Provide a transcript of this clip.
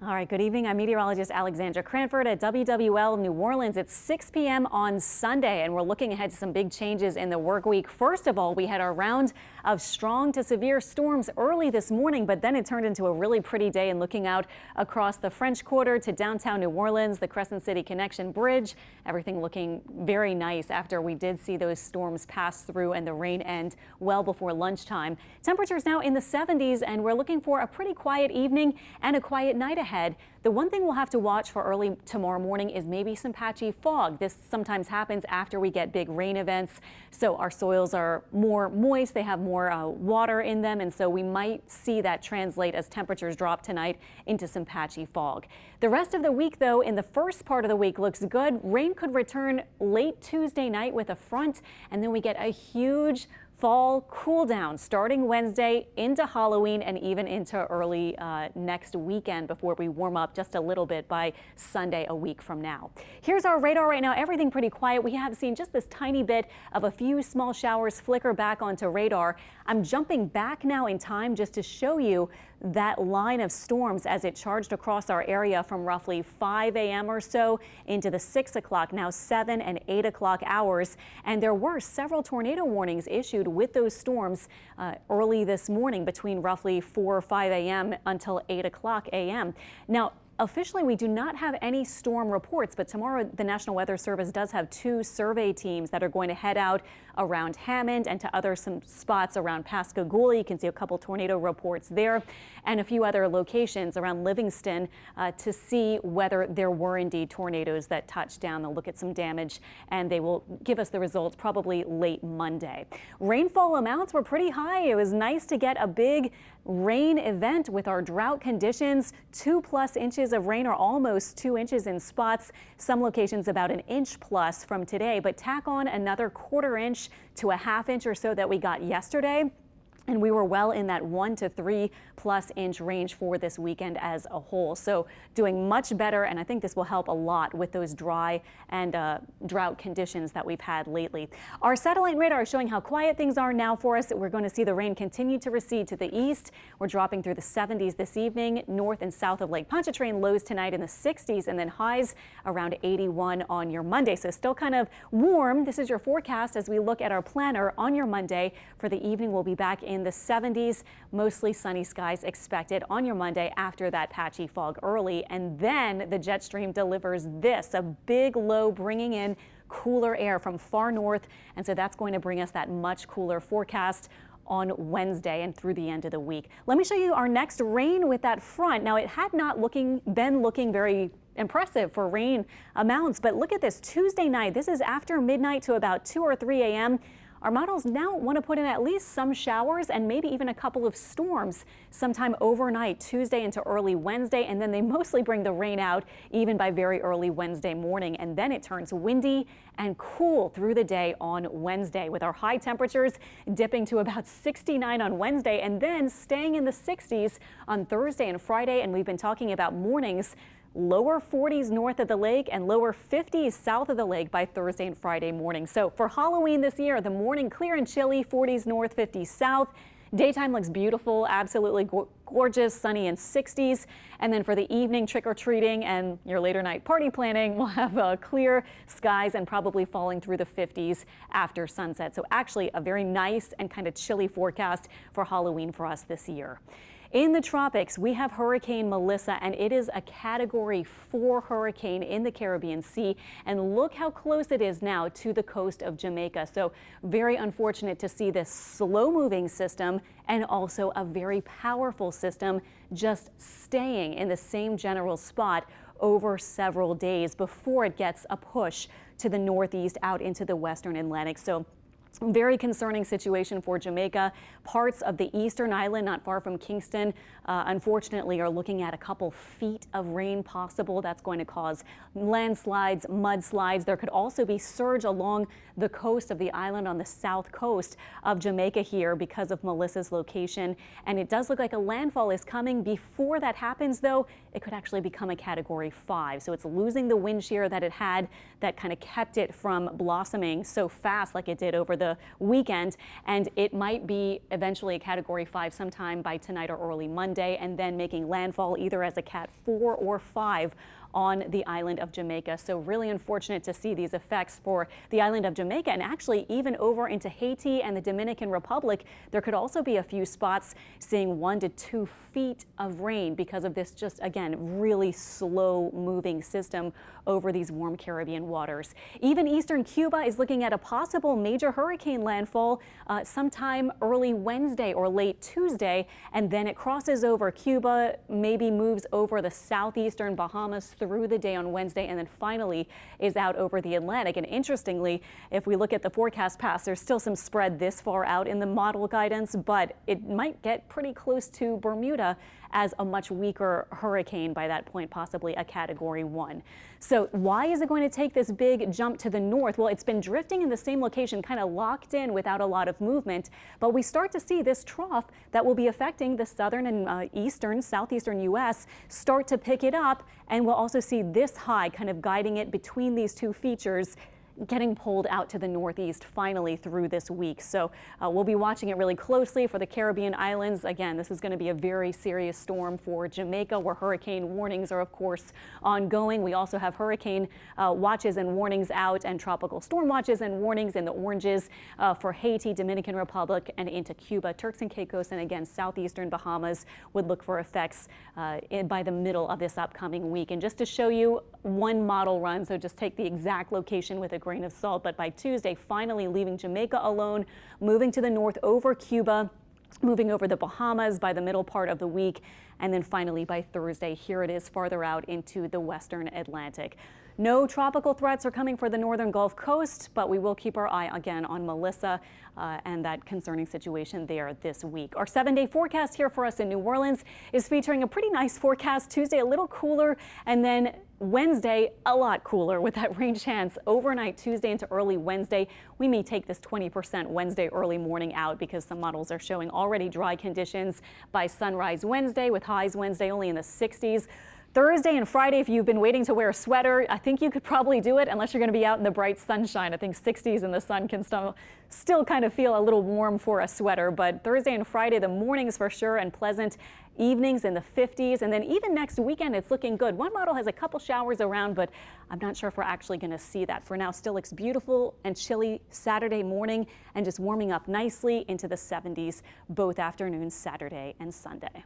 All right, good evening. I'm meteorologist Alexandra Cranford at WWL New Orleans. It's 6 p.m. on Sunday, and we're looking ahead to some big changes in the work week. First of all, we had our round of strong to severe storms early this morning, but then it turned into a really pretty day. And looking out across the French Quarter to downtown New Orleans, the Crescent City Connection Bridge, everything looking very nice after we did see those storms pass through and the rain end well before lunchtime. Temperatures now in the 70s, and we're looking for a pretty quiet evening and a quiet night ahead. The one thing we'll have to watch for early tomorrow morning is maybe some patchy fog. This sometimes happens after we get big rain events. So our soils are more moist, they have more water in them, and so we might see that translate as temperatures drop tonight into some patchy fog. The rest of the week, though, in the first part of the week looks good. Rain could return late Tuesday night with a front, and then we get a huge fall cool down starting Wednesday into Halloween and even into early next weekend before we warm up just a little bit by Sunday a week from now. Here's our radar right now. Everything pretty quiet. We have seen just this tiny bit of a few small showers flicker back onto radar. I'm jumping back now in time just to show you that line of storms as it charged across our area from roughly 5 a.m. or so into the 6 o'clock, now 7 and 8 o'clock hours. And there were several tornado warnings issued with those storms early this morning between roughly 4 or 5 a.m. until 8 o'clock a.m. Now, officially, we do not have any storm reports, but tomorrow the National Weather Service does have 2 survey teams that are going to head out around Hammond and to some spots around Pascagoula. You can see a couple tornado reports there and a few other locations around Livingston to see whether there were indeed tornadoes that touched down. They'll look at some damage and they will give us the results probably late Monday. Rainfall amounts were pretty high. It was nice to get a big rain event with our drought conditions. 2+ inches of rain, or almost 2 inches in spots. Some locations about an inch plus from today, but tack on another 1/4 inch to a 1/2 inch or so that we got yesterday. And we were well in that 1 to 3+ inch range for this weekend as a whole. So doing much better, and I think this will help a lot with those dry and drought conditions that we've had lately. Our satellite radar is showing how quiet things are now for us. We're going to see the rain continue to recede to the east. We're dropping through the 70s this evening, north and south of Lake Pontchartrain, lows tonight in the 60s, and then highs around 81 on your Monday. So still kind of warm. This is your forecast as we look at our planner on your Monday. For the evening, we'll be back in the 70s, mostly sunny skies expected on your Monday after that patchy fog early. And then the jet stream delivers this, a big low bringing in cooler air from far north. And so that's going to bring us that much cooler forecast on Wednesday and through the end of the week. Let me show you our next rain with that front. Now, it had not been looking very impressive for rain amounts, but look at this Tuesday night. This is after midnight to about 2 or 3 a.m. Our models now want to put in at least some showers and maybe even a couple of storms sometime overnight Tuesday into early Wednesday, and then they mostly bring the rain out even by very early Wednesday morning, and then it turns windy and cool through the day on Wednesday, with our high temperatures dipping to about 69 on Wednesday and then staying in the 60s on Thursday and Friday. And we've been talking about mornings lower 40s north of the lake and lower 50s south of the lake by Thursday and Friday morning. So for Halloween this year, the morning clear and chilly, 40s north, 50s south. Daytime looks beautiful, absolutely gorgeous, sunny and 60s. And then for the evening trick-or-treating and your later night party planning, we'll have clear skies and probably falling through the 50s after sunset. So actually a very nice and kind of chilly forecast for Halloween for us this year. In the tropics, we have Hurricane Melissa, and it is a Category 4 hurricane in the Caribbean Sea. And look how close it is now to the coast of Jamaica. So very unfortunate to see this slow-moving system and also a very powerful system just staying in the same general spot over several days before it gets a push to the northeast out into the western Atlantic. So very concerning situation for Jamaica. Parts of the eastern island, not far from Kingston, unfortunately are looking at a couple feet of rain possible. That's going to cause landslides, mudslides. There could also be surge along the coast of the island on the south coast of Jamaica here because of Melissa's location. And it does look like a landfall is coming. Before that happens, though, it could actually become a Category 5. So it's losing the wind shear that it had that kind of kept it from blossoming so fast like it did over the the weekend, and it might be eventually a Category 5 sometime by tonight or early Monday, and then making landfall either as a Cat 4 or 5 on the island of Jamaica. So really unfortunate to see these effects for the island of Jamaica, and actually even over into Haiti and the Dominican Republic. There could also be a few spots seeing 1 to 2 feet of rain because of this just, again, really slow moving system over these warm Caribbean waters. Even eastern Cuba is looking at a possible major hurricane landfall sometime early Wednesday or late Tuesday, and then it crosses over Cuba, maybe moves over the southeastern Bahamas through the day on Wednesday, and then finally is out over the Atlantic. And interestingly, if we look at the forecast path, there's still some spread this far out in the model guidance, but it might get pretty close to Bermuda as a much weaker hurricane by that point, possibly a Category 1. So why is it going to take this big jump to the north? Well, it's been drifting in the same location, kind of locked in without a lot of movement, but we start to see this trough that will be affecting the southern and southeastern U.S. start to pick it up, and we'll also see this high kind of guiding it between these two features, getting pulled out to the northeast finally through this week. So we'll be watching it really closely for the Caribbean islands. Again, this is going to be a very serious storm for Jamaica, where hurricane warnings are, of course, ongoing. We also have hurricane watches and warnings out, and tropical storm watches and warnings in the oranges for Haiti, Dominican Republic, and into Cuba. Turks and Caicos, and again, southeastern Bahamas would look for effects by the middle of this upcoming week. And just to show you one model run, so just take the exact location with a grain of salt, but by Tuesday, finally leaving Jamaica alone, moving to the north over Cuba, moving over the Bahamas by the middle part of the week, and then finally by Thursday, here it is farther out into the western Atlantic. No tropical threats are coming for the northern Gulf Coast, but we will keep our eye again on Melissa and that concerning situation there this week. Our 7-day forecast here for us in New Orleans is featuring a pretty nice forecast. Tuesday, a little cooler, and then Wednesday, a lot cooler with that rain chance overnight Tuesday into early Wednesday. We may take this 20% Wednesday early morning out because some models are showing already dry conditions by sunrise Wednesday, with highs Wednesday only in the 60s. Thursday and Friday, if you've been waiting to wear a sweater, I think you could probably do it unless you're going to be out in the bright sunshine. I think 60s and the sun can still kind of feel a little warm for a sweater. But Thursday and Friday, the mornings for sure, and pleasant evenings in the 50s. And then even next weekend, it's looking good. One model has a couple showers around, but I'm not sure if we're actually going to see that. For now, still looks beautiful and chilly Saturday morning, and just warming up nicely into the 70s both afternoons, Saturday and Sunday.